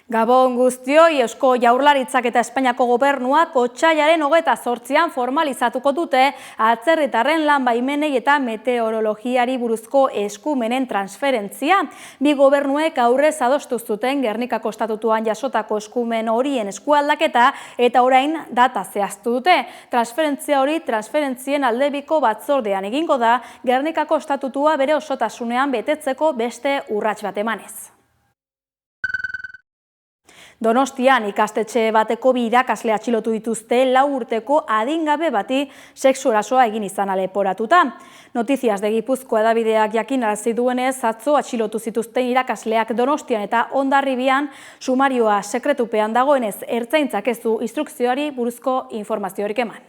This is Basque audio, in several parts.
Gabon guztioi, Eusko Jaurlaritzak eta Espainiako gobernuak otsailaren 28an formalizatuko dute atzerritarren lan baimenei eta meteorologiari buruzko eskumenen transferentzia. Bi gobernuek aurrez adostu zuten Gernikako estatutuan jasotako eskumen horien eskualdaketa eta orain data zehaztu dute. Transferentzia hori transferentzien aldebiko batzordean egingo da Gernikako estatutua bere osotasunean betetzeko beste urrats bat emanez. Donostian ikastetxe bateko 2 irakasle atxilotu dituzte 4 urteko adingabe bati sexu erasoa egin izana leporatuta. Notizias de Gipuzkoa hedabideak jakinarazi duenez, atzo atxilotu zituzten irakasleak Donostian eta Hondarribian sumarioa sekretupean dagoenez ertzaintzak ez du instrukzioari buruzko informaziorik eman.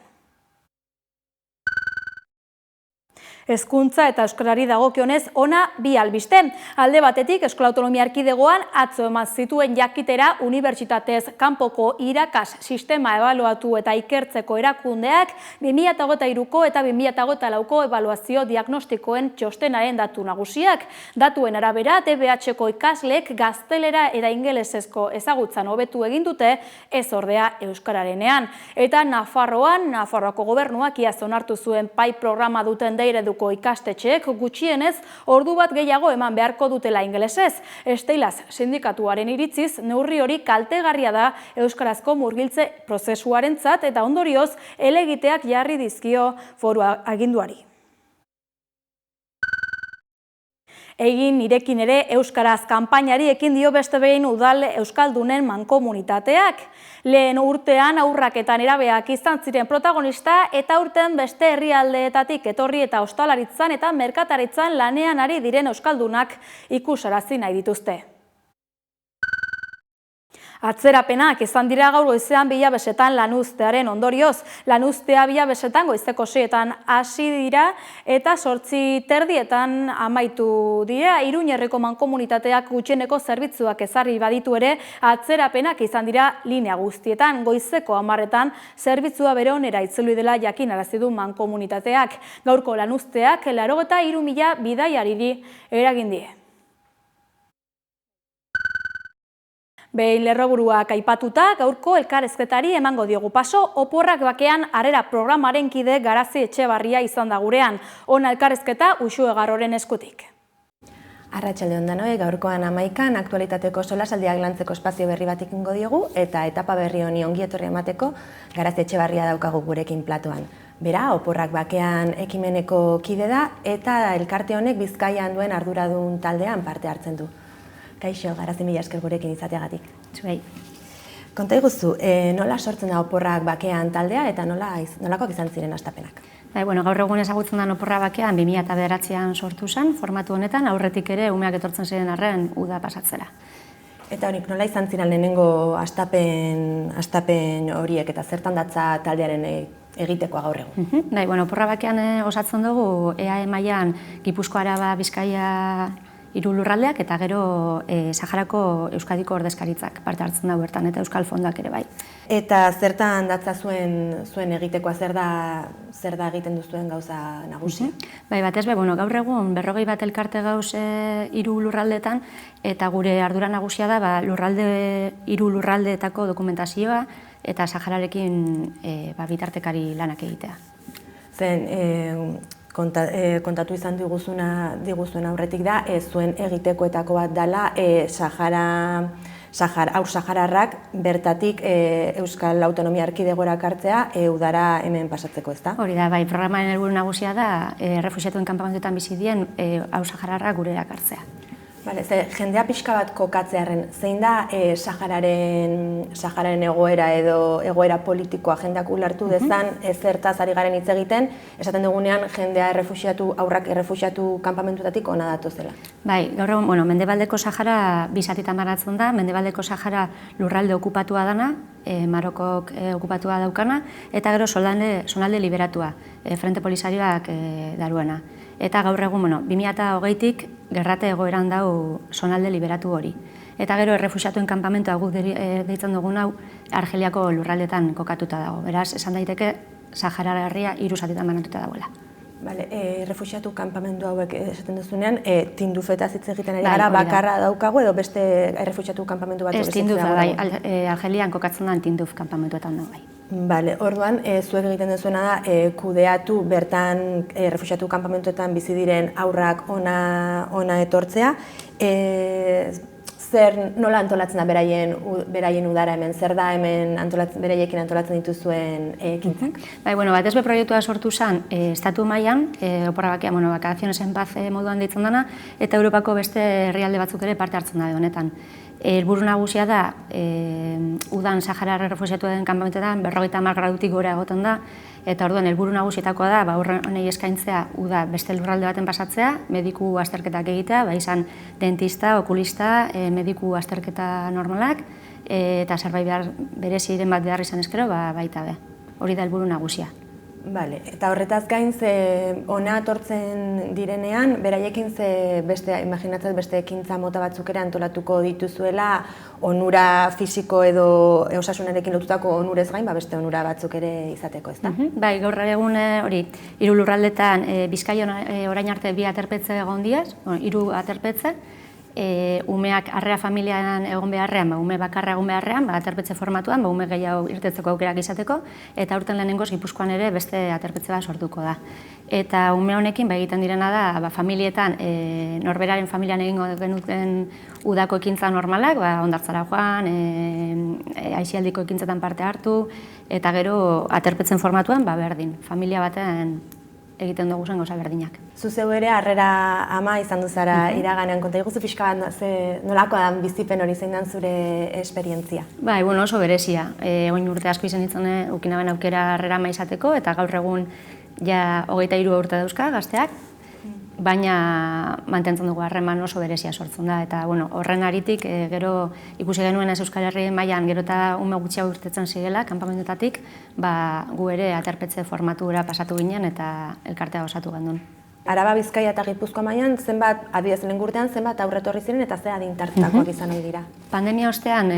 Hezkuntza eta euskarari dagokionez ona 2 albiste. Alde batetik Eskola Autonomia Erkidegoan atzo eman zituen jakitera unibertsitatez kanpoko irakas sistema ebaluatu eta ikertzeko erakundeak 2023ko eta 2024ko ebaluazio diagnostikoen txostenaren datu nagusiak. Datuen arabera TBH-ko ikasleek gaztelera eta ingelesezko ezagutzan hobetu egin dute, ez ordea euskararenean. Eta Nafarroako gobernuak iaz onartu zuen PAI programa duten deireduko ikastetxeek gutxienez ordu bat gehiago eman beharko dutela ingelesez. Esteilaz sindikatuaren iritziz neurri hori kaltegarria da euskarazko murgiltze prozesuarentzat eta ondorioz helegiteak jarri dizkio foru aginduari. Egin nirekin ere euskaraz kanpainari ekin dio beste behin udal euskaldunen mankomunitateak. Lehen urtean haurrak eta nerabeak izan ziren protagonista eta aurten beste herrialdeetatik etorri eta ostalaritzan eta merkataritzan lanean ari diren euskaldunak ikusarazi nahi dituzte. Atzerapenak izan dira gaur goizean Bilabesetan lanuztearen ondorioz. Lanuztea Bilabesetan goizeko 6etan hasi dira eta 8:30 amaitu dira. Iruñerriko mankomunitateak gutxieneko zerbitzuak ezarri baditu ere, atzerapenak izan dira linea guztietan. Goizeko 10etan zerbitzua bere onera itzuli dela jakinarazi du mankomunitateak. Gaurko lanuzteak 83.000 bidaiariri eragin die. Behin lerroburuak aipatuta, gaurko elkarrezketari emango diogu paso, Oporrak bakean harrera programaren kide Garazi Etxebarria izan da gurean. Ona elkarrezketa Uxue Garroren eskutik. Arratsalde on danoi, gaurkoan 11an aktualitateko solasaldiak lantzeko espazio berri bat ekingo diogu eta etapa berri honi ongi etorri emateko Garazi Etxebarria daukagu gurekin platoan. Bera, Oporrak bakean ekimeneko kide da eta elkarte honek Bizkaian duen arduradun taldean parte hartzen du. Kaixo, Garazi, mila esker gurekin izateagatik. Zuei. Konta iguzu, nola sortzen da Oporrak bakean taldea eta nolakoak izan ziren hastapenak? Gaur egun ezagutzen da Oporrak bakean 2009an sortu zen, formatu honetan, aurretik ere umeak etortzen ziren arren uda pasatzera. Eta honik, nola izan ziren lehenengo hastapen horiek eta zertan datza taldearen egitekoa gaur egun? Oporrak bakean osatzen dugu EAE mailan Gipuzkoa, Araba, Bizkaia 3 lurraldeak eta gero Saharako Euskadiko ordezkaritzak parte hartzen da bertan eta Euskal Fondoak ere bai. Eta zertan datza zuen egitekoa, zer da egiten duzuen gauza nagusia? Batez gaur egun 41 elkarte gauz 3 lurraldeetan eta gure ardura nagusia da 3 lurraldeetako dokumentazioa eta Sahararekin bitartekari lanak egitea. Kontatu izan diguzuen aurretik da, zuen egitekoetako bat dela Sahararrak bertatik Euskal Autonomia Erkidegora hartzea udara hemen pasatzeko, ezta? Hori da, programaren helburu nagusia da errefuxiatuen kanpamentuetan bizi diren Sahararrak gurera hartzea. Jendea pixka bat kokatzearen, zein da Sahararen egoera edo egoera politikoa jendeak ulertu dezan ezertaz ari garen hitz egiten, esaten dugunean jendea aurrak errefuxiatu kanpamentuetatik ona datozela? Gaur egun, Mendebaldeko Sahara 2 zatitan banatzen da, Mendebaldeko Sahara lurralde okupatua dana, Marokok okupatua daukana, eta gero zonalde liberatua, Frente Polisarioak daruena. Eta gaur egun, 2020tik gerrate egoeran dau zonalde liberatu hori. Eta gero errefuxiatuen kanpamentua guk deitzen dugun hau Argeliako lurraldetan kokatuta dago. Beraz, esan daiteke Sahara herria 3 zatitan banatuta dagoela. Refuxiatu kanpamendu hauek esaten duzunean, Tindufetaz hitz egiten ari Bai, gara, hori da. bakarra daukagu edo beste refuxiatu kanpamentu bat Ez Tinduf da, bai, Argelian kokatzen da Tinduf kanpamentuetan da, bai. Bale, orduan, zuek egiten duzuena da, kudeatu bertan refuxiatu kanpamentuetan bizi diren haurrak ona etortzea. Nola antolatzen da beraien udara hemen, zer da hemen beraiekin antolatzen dituzuen ekintzak? Bai, batez be proiektua sortu zen estatu mailan, oporra bakia, Vacaciones en Paz moduan deitzen dana, eta Europako beste herrialde batzuk ere parte hartzen da honetan. Helburu nagusia da, udan Saharar refuxiatuen kanpamentuetan 50 gradutik gora egoten da, eta orduan helburu nagusietakoa da, honei eskaintzea uda beste lurralde baten pasatzea, mediku azterketak egitea, izan dentista, okulista, mediku azterketa normalak, eta zerbait bereziren bat behar izan ezkero, baita be. Hori da helburu nagusia. Bale, eta horretaz gain ona etortzen direnean, beraiekin imaginatzen beste ekintza mota batzuk ere antolatuko dituzuela, onura fisiko edo osasunarekin lotutako onurez gain, beste onura batzuk ere izateko, ezta? Bai, gaur egun hori, 3 lurraldetan Bizkaian orain arte 2 aterpetze egon diaz, 3 aterpetze, umeak arrea familian egon beharrean, ume bakarra egon beharrean, aterpetze formatuan, ume gehiago irtetzeko aukerak izateko, eta aurten lehenengoz Gipuzkoan ere beste aterpetze bat sortuko da. Eta ume honekin egiten direna da, familietan, norberaren familian egingo genuten udako ekintza normalak, hondartzara joan, aisialdiko ekintzetan parte hartu, eta gero aterpetzen formatuan, berdin, familia baten egiten dugu zen gauza berdinak. Zuzeu ere harrera ama izan duzara iraganean, konta iguzu pixka bat nolakoa da bizipen hori zein den zure esperientzia? Bai, oso berezia. Oin urte asko izan ditzen ukinaben aukera harrera ama izateko, eta gaur egun ja 23 urte dauzka gazteak, baina mantentzen dugu harreman oso berezia sortzen da, eta horren aritik gero ikusi genuen ez Euskal Herri mailan gero eta ume gutxiago irtetzen zirela kanpamentuetatik, gu ere aterpetze formatura pasatu ginen eta elkartea osatu gendun. Araba, Bizkaia eta Gipuzkoa mailan zenbat, adibidez lehen urtean, zenbat aurre etorri ziren eta ze adin tartetakoak izan ohi dira? Pandemia ostean,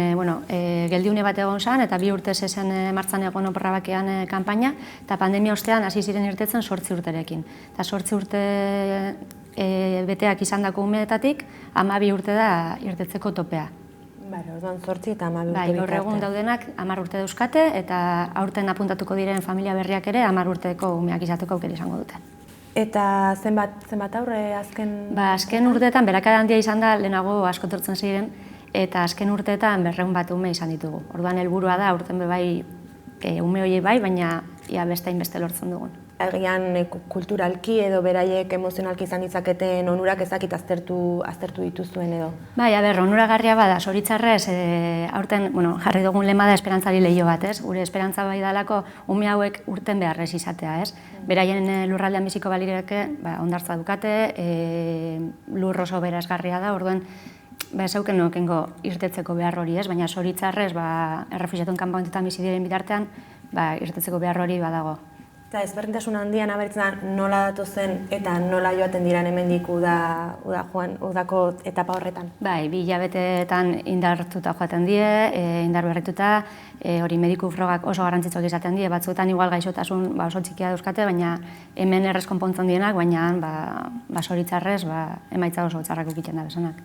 geldiune bat egon zen, eta 2 urte zezen martxan egon oporra bakean kanpaina, eta pandemia ostean hasi ziren irtetzen 8 urterekin. Eta 8 urte beteak izandako umeetatik, 12 urte da irtetzeko topea. Orduan 8 eta 12 urte Bai, gaur egun daudenak 10 urte dauzkate, eta aurten apuntatuko diren familia berriak ere 10 urteko umeak izateko aukera izango dute. Eta zenbat aurre azken... Azken urteetan, berakada handia izan da, lehenago asko etortzen ziren, eta azken urteetan 200 bat ume izan ditugu. Orduan helburua da, aurten bai, ume horiek bai, baina beste hainbeste lortzen dugun. Agian kulturalki edo beraiek emozionalki izan ditzaketen onurak ezakit aztertu dituzuen edo? Bai, onuragarria bada, zoritzarrez, aurten, jarri dugun lema da esperantzari leiho bat, ez? Gure esperantza bai dalako ume hauek urten beharrez izatea, ez? Beraien lurraldean biziko balireke, hondartza dukate, lur oso berazgarria da, orduan, ezauken nokengo irtetzeko behar hori, ez? Baina zoritzarrez, errefuxiatuen kanpamentuetan bizi diren bitartean, irtetzeko behar hori badago. Eta ezberdintasun handian abertzen da nola datozen eta nola joaten diran hemendik udako etapa horretan? Bai, 2 hilabeteetan indartuta joaten die, indar berrituta, hori mediku frogak oso garrantzitsuak izaten die, batzuetan igual gaixotasun oso txikia dauzkate, baina hemen errez konpontzen dienak, baina zoritzarrez emaitza oso txarrak egiten da bezanak.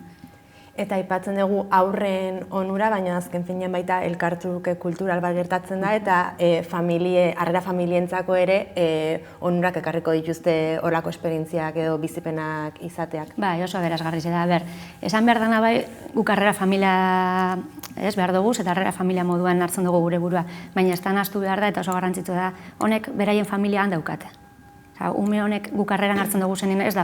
Eta aipatzen dugu aurren onura, baina azken finean baita elkartruke kultural bat gertatzen da, eta harrera familientzako ere onurak ekarriko dituzte horako esperientziak edo bizipenak izateak. Bai, oso berazgarri da. Esan behar dana bai, guk harrera familia behar dugu, eta harrera familia moduan hartzen dugu gure burua, baina ez da nahastu behar da, eta oso garrantzitsu da, honek beraien familiaan daukate. Ume honek guk harreran hartzen dugu zenien ez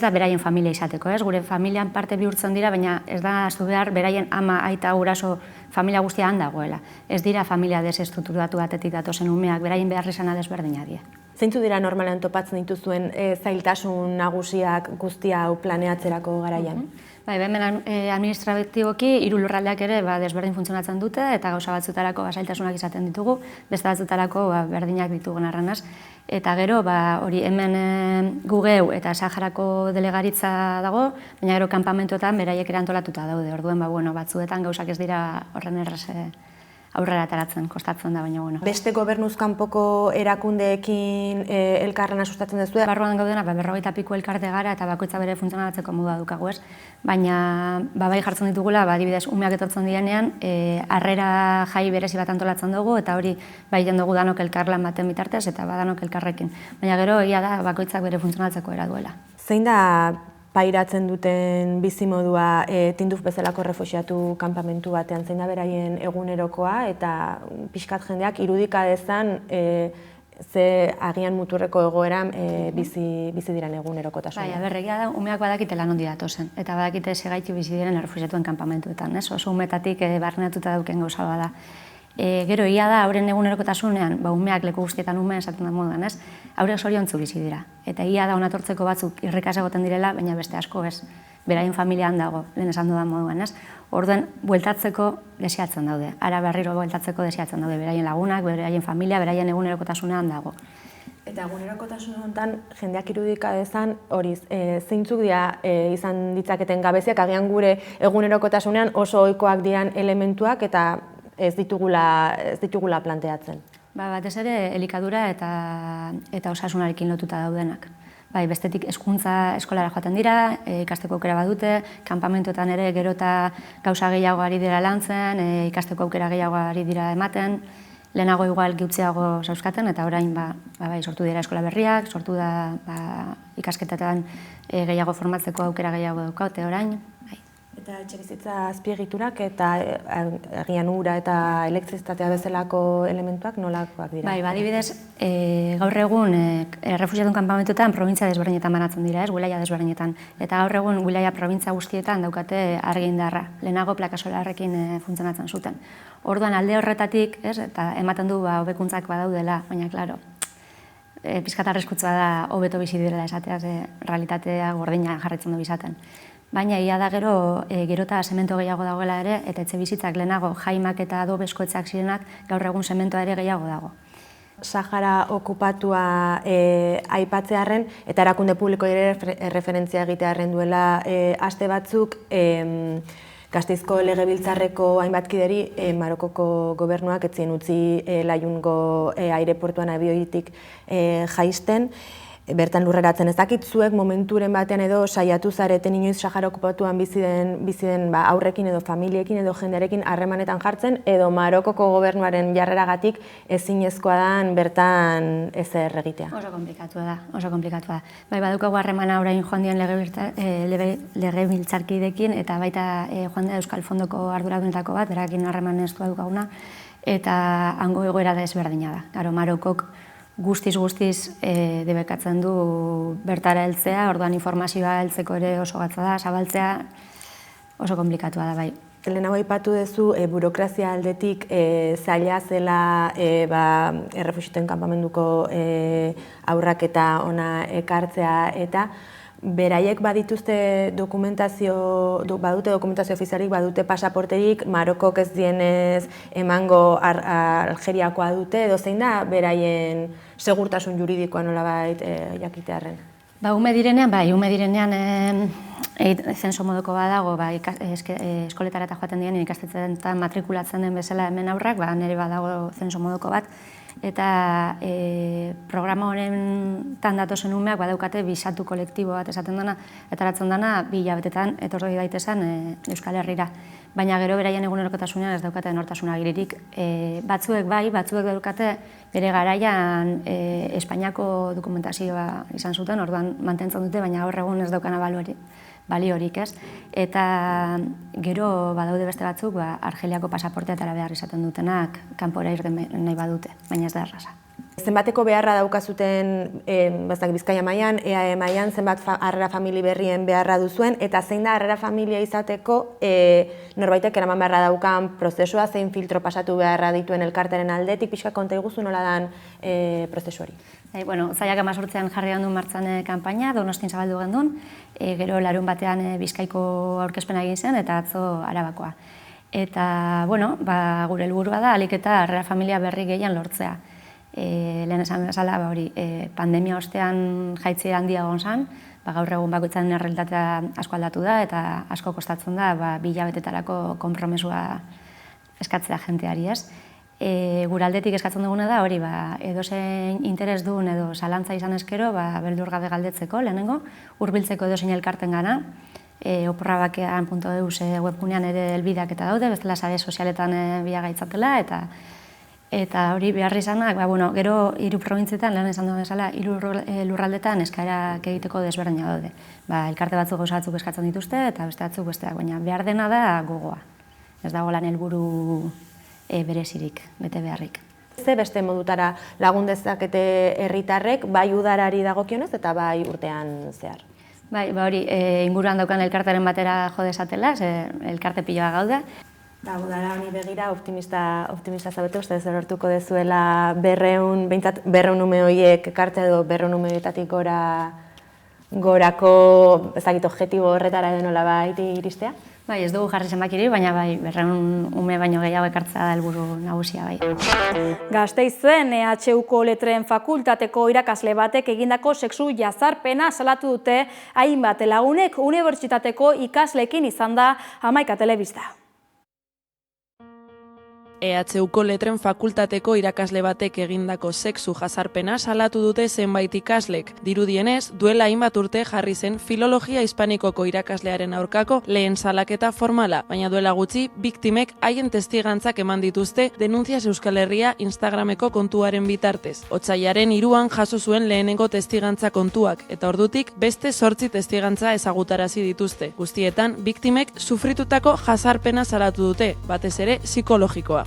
da beraien familia izateko, ez? Gure familian parte bihurtzen dira, baina ez da ahaztu behar beraien ama, aita, guraso familia guztia han dagoela. Ez dira familia desestrukturatu batetik datozen umeak, beraien behar izana desberdina dira. Zeintzu dira normalean topatzen dituzuen zailtasun nagusiak guztia hau planeatzerako garaian? Bai, hemen administratiboki 3 lurraldeak ere desberdin funtzionatzen dute, eta gauza batzutarako zailtasunak izaten ditugu, beste batzutarako berdinak ditugun arranaz. Eta gero, hori hemen gugeu eta Saharako delegaritza dago, baina gero kanpamentuetan beraiek ere antolatuta daude. Orduan, batzuetan gauzak ez dira horren erraz aurrera ateratzen, kostatzen da, baina bueno. Beste gobernuz kanpoko erakundeekin elkarlana sustatzen duzu? Barruan gaudena, 50 piku elkarte gara eta bakoitza bere funtzionatzeko modua dukagu, ez? Baina bai jartzen ditugula, adibidez, umeak etortzen direnean, harrera jai berezi bat antolatzen dugu eta hori bai dugu danok elkarlan baten bitartez eta badanok elkarrekin. Baina gero egia da bakoitzak bere funtzionatzeko era duela. Zein da pairatzen duten bizimodua Tinduf bezalako refuxiatu kanpamentu batean, zein da beraien egunerokoa eta pixkat jendeak irudika dezan ze agian muturreko egoeran bizi diren egunerokotasunean. Bai, berregia da, umeak badakite lan ondi datozen, eta badakite segaitu bizi diren errefuxiatuen kanpamentuetan, ez? Oso umetatik barneratuta dauken gauza bada. Gero, ia da, hauren egunerokotasunean, umeak leku guztietan ume esaten da moduan, ez? Haurek zoriontzu bizi dira. Eta ia da, onatortzeko batzuk irrikas egoten direla, baina beste asko ez. Beraien familian dago, lehen esan dudan moduan, ez? Orduan, bueltatzeko desiatzen daude. Ara berriro bueltatzeko desiatzen daude. Beraien lagunak, beraien familia, beraien egunerokotasunean dago. Eta egunerokotasun honetan, jendeak irudika dezan, horiz, zeintzuk dira izan ditzaketen gabeziak, agian gure egunerokotasunean oso ohikoak diran elementuak eta ez ditugula planteatzen. Batez ere, elikadura eta osasunarekin lotuta daudenak. Bai, bestetik hezkuntza eskolara joaten dira, ikasteko aukera badute, kanpamentuetan ere gero eta gauza gehiago ari dira lantzen, ikasteko aukera gehiago ari dira ematen, lehenago igual gutxiago zauzkaten eta orain sortu dira eskola berriak, sortu da ikasketetan gehiago formatzeko aukera gehiago daukate orain. Eta etxebizitza azpiegiturak eta agian ura eta elektrizitatea bezalako elementuak nolakoak dira? Bai, adibidez, gaur egun errefuxiatuen kanpamentuetan provintzia desberdinetan banatzen dira, ez, wilaia desberdinetan. Eta gaur egun wilaia provintzia guztietan daukate argi indarra, lehenago plaka solarrekin funtzionatzen zuten. Orduan alde horretatik, ez, eta ematen du hobekuntzak badaudela, baina klaro, pixkat arriskutsua da hobeto bizi direla esatea, realitatea gordina jarraitzen du bizaten. Baina ia da gero eta semento gehiago dagoela ere, eta etxe bizitzak lehenago jaimak eta adobezko etxeak zirenak, gaur egun sementoa ere gehiago dago. Sahara okupatua aipatzearren eta erakunde publiko ere erreferentzia egitearren duela aste batzuk, Gasteizko Legebiltzarreko hainbat kideri Marokoko gobernuak ez zien utzi Laiungo aireportuan abioitik jaisten. Bertan lurreratzen ez dakit zuek momenturen batean edo saiatu zareten inoiz Sahara okupatuan bizi den aurrekin edo familiekin edo jendearekin harremanetan jartzen edo Marokoko gobernuaren jarreragatik ezinezkoa dan bertan ezer egitea. Oso komplikatua da, oso komplikatua da. Bai, badukagu harremana orain joan dian legebiltzarkidekin eta baita joan da Euskal Fondoko arduradunetako bat, berakin harreman estua dukaguna, eta hango egoera da ezberdina da. Garo, Marokok guztiz debekatzen du bertara heltzea, orduan informazioa heltzeko ere oso gatza da, zabaltzea oso komplikatua da, bai. Lehenago aipatu duzu, burokrazia aldetik zaila zela errefuxiatuen kanpamenduko haurrak eta ona ekartzea eta beraiek badute dokumentazio ofizialik, badute pasaporterik, Marokok ez dienez emango Algeriakoa dute, edo zein da beraien segurtasun juridikoa nolabait jakitearren? Ume direnean zenso moduko badago, eskoletara eta joaten diren ikastetxeetan eta matrikulatzen den bezala hemen aurrak, nire badago zenso moduko bat, eta programa honetan datozen umeak badaukate bisatu kolektibo bat esaten dena, eta eratzen dena 2 hilabetetan etorri daitezen Euskal Herrira. Baina gero beraien egunerokotasunean ez daukate nortasun agiririk. Batzuek daukate bere garaian Espainiako dokumentazioa izan zuten, orduan mantentzen dute, baina gaur egun ez daukana baliorik, ez? Eta gero badaude beste batzuk, Argeliako pasaportea eta behar izaten dutenak kanpora irten nahi badute, baina ez da erraza. Zenbateko beharra daukazuten Bizkaia mailan, EAE mailan, zenbat harrera famili berrien beharra duzuen, eta zein da harrera familia izateko norbaitek eraman beharra daukan prozesua, zein filtro pasatu beharra dituen elkarteren aldetik, pixka konta iguzu nola dan prozesu hori? Zaiak 18an jarri handun martxan kanpaina, Donostin zabaldu gendun, gero larun batean Bizkaiko aurkezpena egin zen, eta atzo Arabakoa. Eta, gure helburua da, ahalik eta harrera familia berri gehien lortzea. Lehen esan bezala, pandemia ostean jaitsi handia egon zen, gaur egun bakoitzaren errealitatea asko aldatu da eta asko kostatzen da 2 hilabetetarako konpromesua eskatzea jenteari, ez? Gure aldetik eskatzen duguna da hori, edozein interes duen edo zalantza izan eskero, beldur gabe galdetzeko, lehenengo, hurbiltzeko edozein elkarten gana, oporrabakean.eus webgunean ere helbideak eta daude, bestela sare sozialetan bilagaitzatela, eta hori behar izanak, gero hiru probintzietan, lehen esan duen bezala, hiru lurraldetan eskaerak egiteko desberdina daude. Elkarte batzuk gauza batzuk eskatzen dituzte, eta beste batzuk besteak, baina behar dena da gogoa. Ez dago lan helburu berezirik, bete beharrik. Ze beste modutara lagun dezakete herritarrek, bai udarari dagokionez eta bai urtean zehar? Hori, inguruan daukan elkartaren batera jo dezatela, elkarte piloa gauda. Udara honi begira optimista zabete, uste zer hortuko dezuela 200 ume horiek ekartzea edo 200 ume horietatik gorako objektibo horretara edo nola baiti iristea? Ez dugu jarri zenbakirik, baina 200 ume baino gehiago ekartzea da helburu nagusia. Gasteizen EHUko Letren Fakultateko irakasle batek egindako sexu jazarpena salatu dute hainbat lagunek unibertsitateko ikasleekin izan da Hamaika Telebista. EHUko Letren Fakultateko irakasle batek egindako sexu jazarpena salatu dute zenbait ikaslek. Dirudienez, duela hainbat urte jarri zen filologia hispanikoko irakaslearen aurkako lehen salaketa formala, baina duela gutxi biktimek haien testigantzak eman dituzte Denuncias Euskal Herria Instagrameko kontuaren bitartez. Otsailaren 3an jaso zuen lehenengo testigantza kontuak, eta ordutik beste 8 testigantza ezagutarazi dituzte. Guztietan, biktimek sufritutako jazarpena salatu dute, batez ere psikologikoa.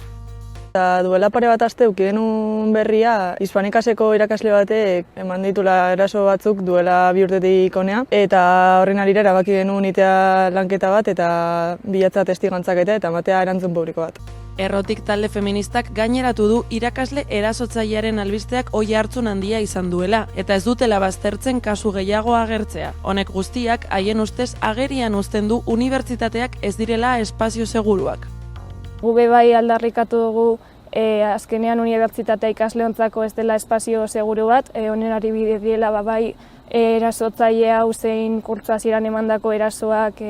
Duela pare bat aste eduki genuen berria, hispanikaseko irakasle batek eman ditula eraso batzuk duela 2 urtetik honea, eta horren harira erabaki genuen itea lanketa bat eta bilatza testigantzaketa eta ematea erantzun publiko bat. Errotik talde feministak gaineratu du irakasle erasotzailearen albisteak oi hartzun handia izan duela, eta ez dutela baztertzen kasu gehiago agertzea. Honek guztiak haien ustez agerian uzten du unibertsitateak ez direla espazio seguruak. Gube bai aldarrikatu dugu azkenean unibertsitatea ikasleontzako ez dela espazio seguru bat, honen ari bide diela bai erasotzaile hau zein kurtso hasieran emandako erasoak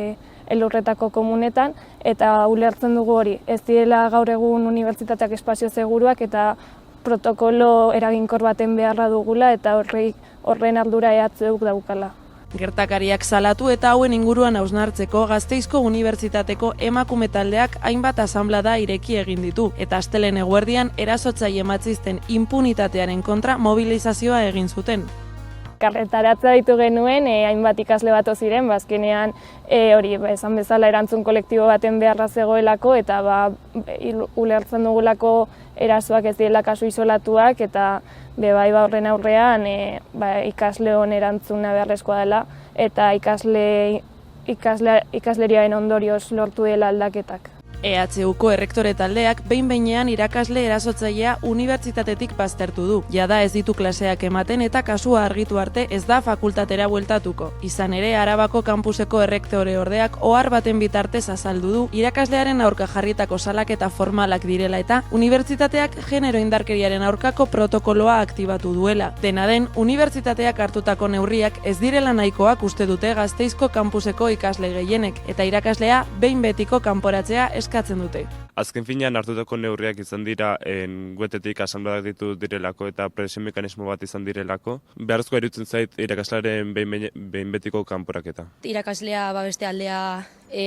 elurretako komunetan, eta ulertzen dugu hori, ez direla gaur egun unibertsitateak espazio seguruak eta protokolo eraginkor baten beharra dugula eta horren ardura EHUk daukala. Gertakariak salatu eta hauen inguruan hausnartzeko Gasteizko Unibertsitateko emakume taldeak hainbat asanblada ireki egin ditu, eta astelehen eguerdian erasotzaile matxisten inpunitatearen kontra mobilizazioa egin zuten. Karretaratza ditu genuen, hainbat ikasle bato ziren, azkenean hori esan bezala erantzun kolektibo baten beharra zegoelako, eta ulertzen dugulako erasoak ez direla kasu isolatuak, eta bai horren aurrean ikasle hon erantzuna beharrezkoa dela, eta ikasleriaren ondorioz lortu dela aldaketak. EHUko errektore taldeak behin-behinean irakasle erasotzailea unibertsitatetik baztertu du. Jada ez ditu klaseak ematen eta kasua argitu arte ez da fakultatera bueltatuko. Izan ere, Arabako kampuseko errektore ordeak ohar baten bitartez azaldu du irakaslearen aurka jarritako salaketa formalak direla eta unibertsitateak genero indarkeriaren aurkako protokoloa aktibatu duela. Dena den, unibertsitateak hartutako neurriak ez direla nahikoak uste dute Gasteizko kampuseko ikasle gehienek eta irakaslea behin betiko kanporatzea eskatzen dute. Azken finean hartutako neurriak izan dira guetetik asanbladak ditu direlako eta presio mekanismo bat izan direlako. Beharrezkoa iruditzen zait irakaslearen behin betiko kanporaketa. Irakaslea beste aldea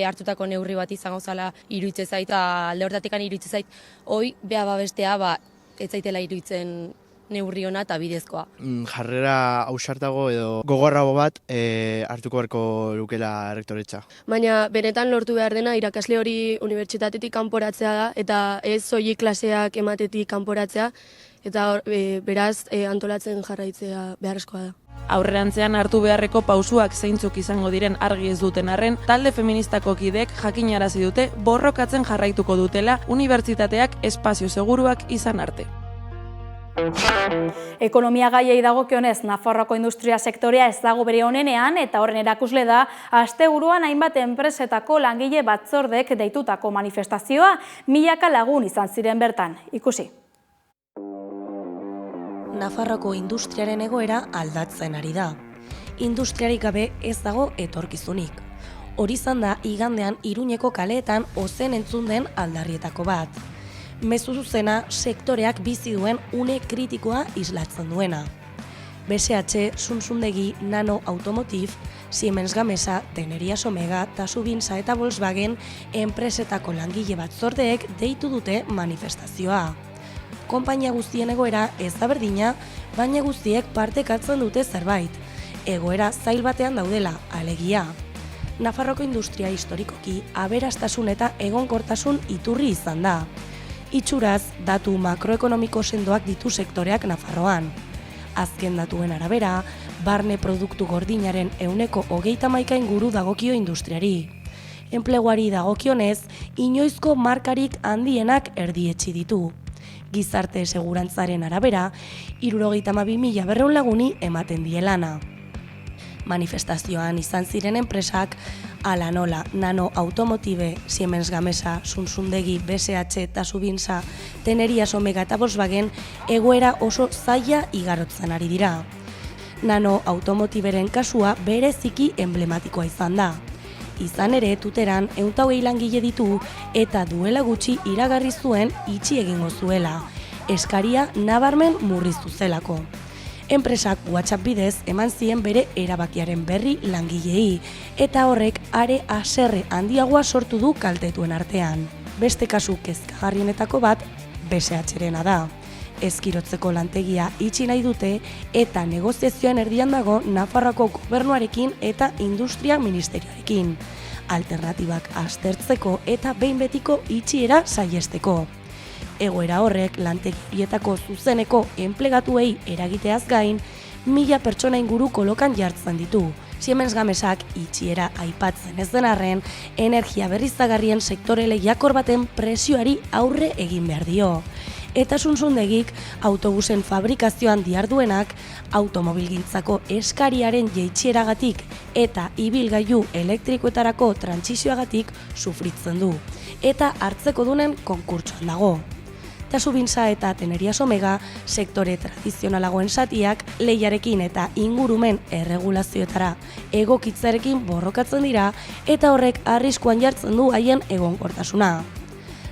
hartutako neurri bat izango zala iruditzen zait, alde hortatik iruditzen zait, hoi beha babestea ez zaitela iruditzen neurri ona eta bidezkoa. Jarrera ausartago edo gogorrago bat hartuko beharko lukela errektoretza. Baina benetan lortu behar dena irakasle hori unibertsitatetik kanporatzea da eta ez soilik klaseak ematetik kanporatzea eta beraz antolatzen jarraitzea beharrezkoa da. Aurrerantzean hartu beharreko pausuak zeintzuk izango diren argi ez duten arren, talde feministako kideek jakinarazi dute borrokatzen jarraituko dutela unibertsitateak espazio seguruak izan arte. Ekonomia gaiei dagokionez, Nafarroako industria sektorea ez dago bere onenean eta horren erakusle da asteburuan hainbat enpresetako langile batzordek deitutako manifestazioa, milaka lagun izan ziren bertan. Ikusi. Nafarroako industriaren egoera aldatzen ari da. Industriarik gabe ez dago etorkizunik. Hori izan da igandean Iruñeko kaleetan ozen entzun den aldarrietako bat. Mezu zuzena sektoreak bizi duen une kritikoa islatzen duena. BSH, Suntsundegi, Nano Automotive, Siemens Gamesa, Tenerias Omega, Tasubinsa eta Volkswagen enpresetako langile batzordeek deitu dute manifestazioa. Konpainia guztien egoera ez da berdina, baina guztiek partekatzen dute zerbait. Egoera zail batean daudela, alegia. Nafarroko industria historikoki aberastasun eta egonkortasun iturri izan da. Itxuraz, datu makroekonomiko sendoak ditu sektoreak Nafarroan. Azken datuen arabera, barne produktu gordinaren 31% inguru dagokio industriari. Enpleguari dagokionez, inoizko markarik handienak erdietsi ditu. Gizarte segurantzaren arabera, 72.200 laguni ematen die lana. Manifestazioan izan ziren enpresak, ala nola, Nano Automotive, Siemens Gamesa, Suntsundegi, BSH, Tasubinsa, Tenerias Omega eta Volkswagen egoera oso zaila igarotzen ari dira. Nano Automotiveren kasua bereziki emblematikoa izan da. Izan ere, Tuteran 120 langile ditu eta duela gutxi iragarri zuen itxi egingo zuela. Eskaria nabarmen murriztu zelako. Enpresak WhatsApp bidez eman zien bere erabakiaren berri langilei, eta horrek are haserre handiagoa sortu du kaltetuen artean. Beste kasu kezkagarrienetako bat BSH-rena da. Ezkirotzeko lantegia itxi nahi dute eta negoziazioan erdian dago Nafarroako gobernuarekin eta industria ministerioarekin. Alternatibak aztertzeko eta behin betiko itxiera saihesteko. Egoera horrek lantegietako zuzeneko enplegatuei eragiteaz gain, 1000 pertsona inguru kolokan jartzen ditu. Siemens Gamesak itxiera aipatzen ez den arren, energia berriztagarrien sektore lehiakor baten presioari aurre egin behar dio. Eta Suntsundegik autobusen fabrikazioan diharduenak, automobilgintzako eskariaren jeitxieragatik eta ibilgailu elektrikoetarako trantsizioagatik sufritzen du. Eta hartzekodunen konkurtsoan dago. Tasubinsa eta Tenerias Omega sektore tradizionalagoen zatiak lehiarekin eta ingurumen erregulazioetara egokitzarekin borrokatzen dira eta horrek arriskuan jartzen du haien egonkortasuna.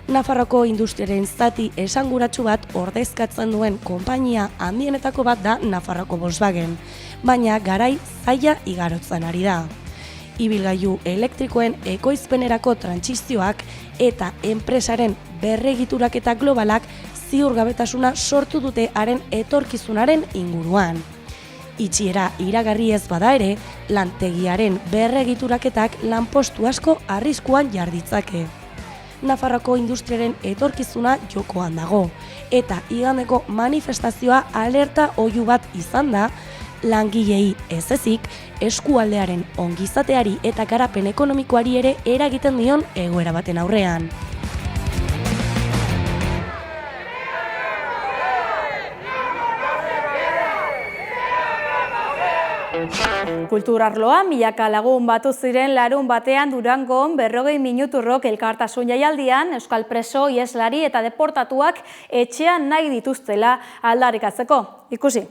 Nafarroko industriaren zati esanguratsu bat ordezkatzen duen konpainia handienetako bat da Nafarroko Volkswagen, baina garai zaila igarotzen ari da. Ibilgailu elektrikoen ekoizpenerako trantsizioak eta enpresaren berregituraketa globalak ziurgabetasuna sortu dute haren etorkizunaren inguruan. Itxiera iragarri ez bada ere, lantegiaren berregituraketak lanpostu asko arriskuan jarditzake. Nafarroko industriaren etorkizuna jokoan dago, eta igandeko manifestazioa alerta oihu bat izan da, langilei ez ezik, eskualdearen ongizateari eta garapen ekonomikoari ere eragiten dion egoera baten aurrean. Kulturarloan milaka lagun batu ziren larun batean Durangon 40 minuturrok elkartasun jaialdian euskal preso, ieslari eta deportatuak etxean nahi dituztela aldarrikatzeko. Ikusi.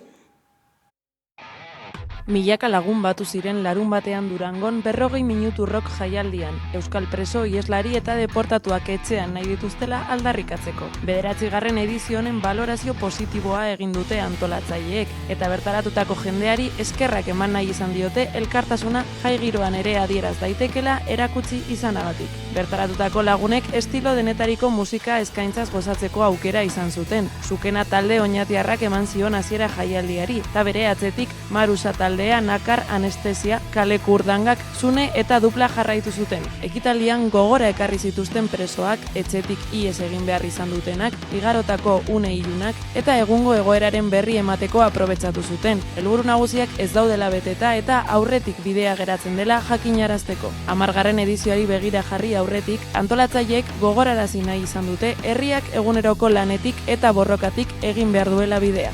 Milaka lagun batu ziren larun batean Durangon 40 minuturrok jaialdian, euskal preso, ieslari eta deportatuak etxean nahi dituztela aldarrikatzeko. 9. edizionen balorazio positiboa egin dute antolatzaileek, eta bertaratutako jendeari eskerrak eman nahi izan diote elkartasuna jai giroan ere adieraz daitekela erakutsi izanagatik. Bertaratutako lagunek estilo denetariko musika eskaintzaz gozatzeko aukera izan zuten. Sukena talde oñatiarrak eman zion hasiera jaialdiari, eta bere atzetik Marusa taldea, Nakar, Anestesia, Kale Kurdangak, Zune eta Dupla jarraitu zuten. Ekitaldian gogora ekarri zituzten presoak, etxetik ihes egin behar izan dutenak, igarotako une ilunak eta egungo egoeraren berri emateko aprobetxatu zuten. Helburu nagusiak ez daudela beteta eta aurretik bidea geratzen dela jakinarazteko. 10. edizioari begira jarri aurretik, antolatzaileek gogorarazi nahi izan dute herriak eguneroko lanetik eta borrokatik egin behar duela bidea.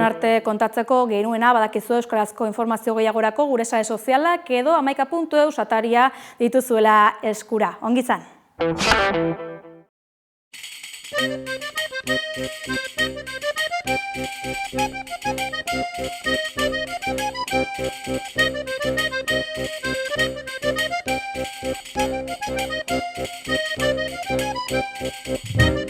Arte kontatzeko gehinuena badakizu euskarazko informazio gehiagorako gure sare sozialak edo 11.eus ataria dituzuela eskura. Ongi izan! Thank